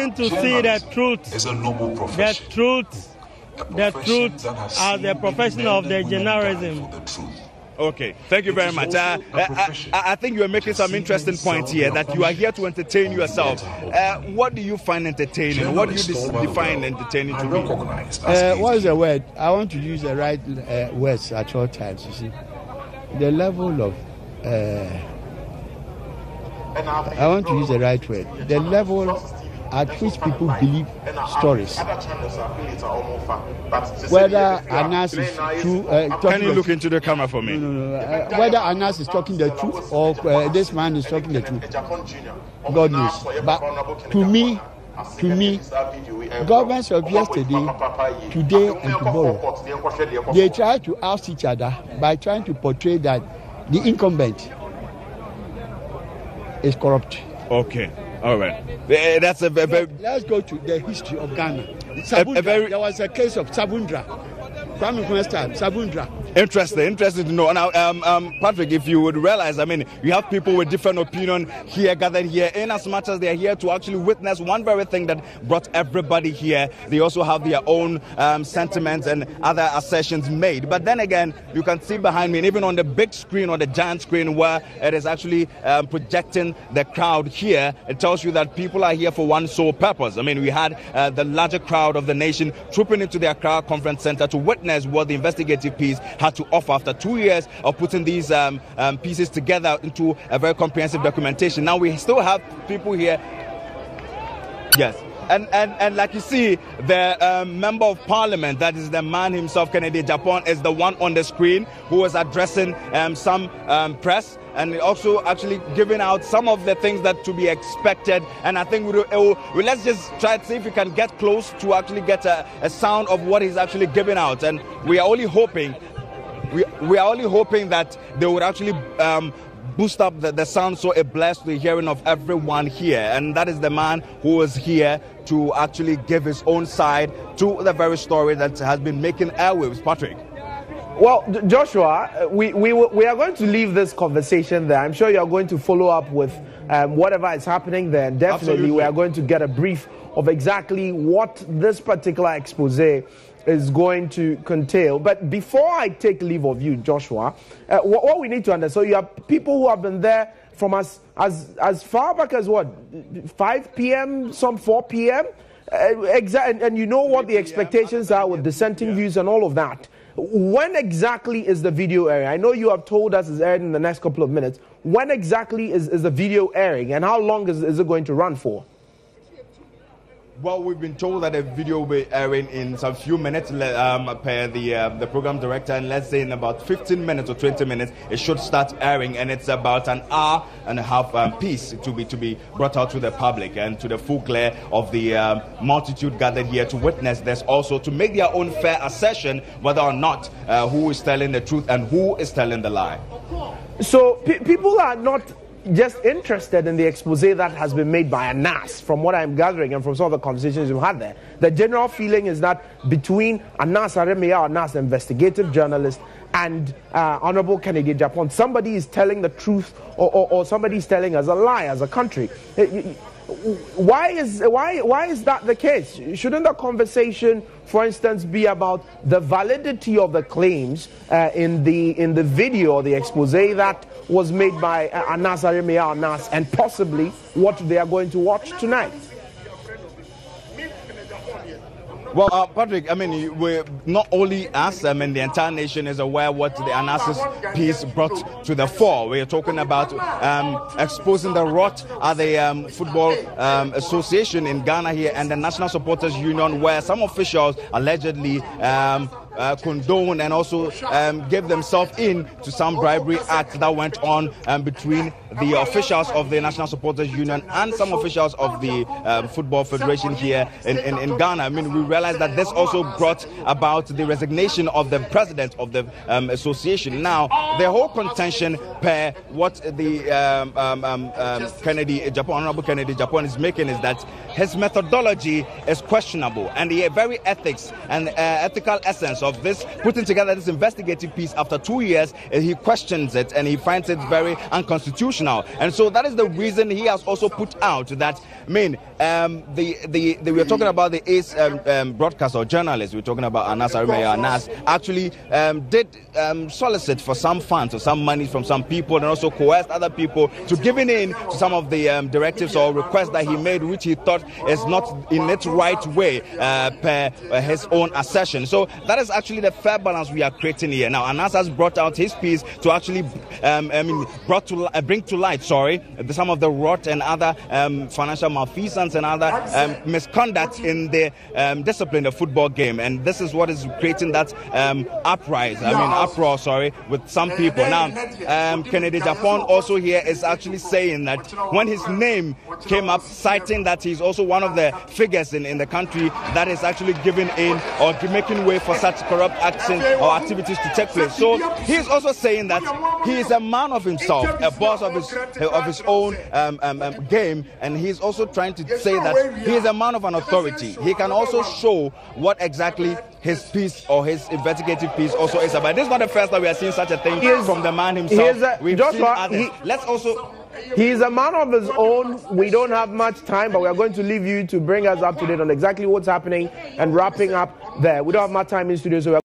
To see the truth is a noble profession. The truth as the profession of the journalism. Okay, thank you very much. I think you are making some interesting points here, that you are here to entertain yourself. What do you find entertaining? What do you define entertaining to be? What is the word? I want to use the right words at all times, you see. The level of... I want to use the right word. The level at which people believe stories. Whether Anas is true... Can you look into the camera for me? No. Whether Anas is talking the truth or this man is talking the truth, God knows. But to me, governments of yesterday, today and tomorrow, they try to oust each other by trying to portray that the incumbent is corrupt. Okay. All right. That's a very... Let's go to the history of Ghana. There was a case of Sabundra. Sabundra. Interesting to know. Now, Patrick, if you would realize, I mean, you have people with different opinion here, gathered here, in as much as they are here to actually witness one very thing that brought everybody here. They also have their own sentiments and other assertions made. But then again, you can see behind me, and even on the big screen, or the giant screen where it is actually projecting the crowd here, it tells you that people are here for one sole purpose. I mean, we had the larger crowd of the nation trooping into the Accra Conference Center to witness what the investigative piece had to offer after 2 years of putting these pieces together into a very comprehensive documentation. Now we still have people here. Yes. And like you see, the member of parliament, that is the man himself, Kennedy Agyepong, is the one on the screen who was addressing some press, and also actually giving out some of the things that to be expected. And I think let's just try to see if we can get close to actually get a sound of what he's actually giving out. And we are only hoping, that they would actually boost up the sound so it blesses the hearing of everyone here. And that is the man who is here to actually give his own side to the very story that has been making airwaves. Patrick. Well, Joshua, we are going to leave this conversation there. I'm sure you are going to follow up with whatever is happening there. And definitely Absolutely. We are going to get a brief of exactly what this particular expose is going to contain. But before I take leave of you, Joshua, what we need to understand, so you have people who have been there from as far back as what, 5 p.m., some 4 p.m., and you know what the expectations are with dissenting views and all of that. When exactly is the video airing? I know you have told us it's airing in the next couple of minutes. When exactly is the video airing, and how long is it going to run for? Well, we've been told that the video will be airing in some few minutes per the program director, and let's say in about 15 minutes or 20 minutes it should start airing, and it's about an hour and a half piece to be brought out to the public and to the full glare of the multitude gathered here to witness this, also to make their own fair assertion whether or not who is telling the truth and who is telling the lie. So people are not just interested in the expose that has been made by Anas, from what I'm gathering and from some of the conversations we've had there. The general feeling is that between Anas Aremia, Anas, the investigative journalist, and Honorable Kennedy Agyepong, somebody is telling the truth, or somebody is telling us a lie as a country. Why is that the case? Shouldn't the conversation, for instance, be about the validity of the claims in the video or the expose that was made by Anas Aremia Anas, and possibly what they are going to watch tonight? Well, Patrick, I mean, we're not only us, I mean, the entire nation is aware what the Anas's piece brought to the fore. We're talking about exposing the rot at the Football Association in Ghana here, and the National Supporters Union, where some officials allegedly condone and also gave themselves in to some bribery act that went on between the officials of the National Supporters Union and some officials of the Football Federation here in Ghana. I mean, we realized that this also brought about the resignation of the president of the association. Now, the whole contention per what the Honorable Kennedy Agyepong is making is that his methodology is questionable, and the very ethics and ethical essence purpose of this, putting together this investigative piece after 2 years, he questions it and he finds it very unconstitutional. And so that is the reason he has also put out that, we were talking about the Ace broadcaster or journalist, we were talking about Anas Arimaya. Anas actually did solicit for some funds or some money from some people and also coerced other people to giving in to some of the directives or requests that he made, which he thought is not in its right way per his own assertion. So that is actually the fair balance we are creating here. Now, Anas has brought out his piece to actually bring to light, some of the rot and other financial malfeasance and other misconduct in the discipline of football game. And this is what is creating that uproar, with some people. Now, Kennedy Agyepong also here is actually saying that when his name came up, citing that he's also one of the figures in the country that is actually giving in or making way for such corrupt actions or activities to take place. So he's also saying that he is a man of himself, a boss of his own game, and he's also trying to say that he is a man of an authority. He can also show what exactly his piece or his investigative piece also is about. This is not the first time we are seeing such a thing from the man himself. He's a man of his own. We don't have much time, but we are going to leave you to bring us up to date on exactly what's happening and wrapping up there. We don't have much time in studio, so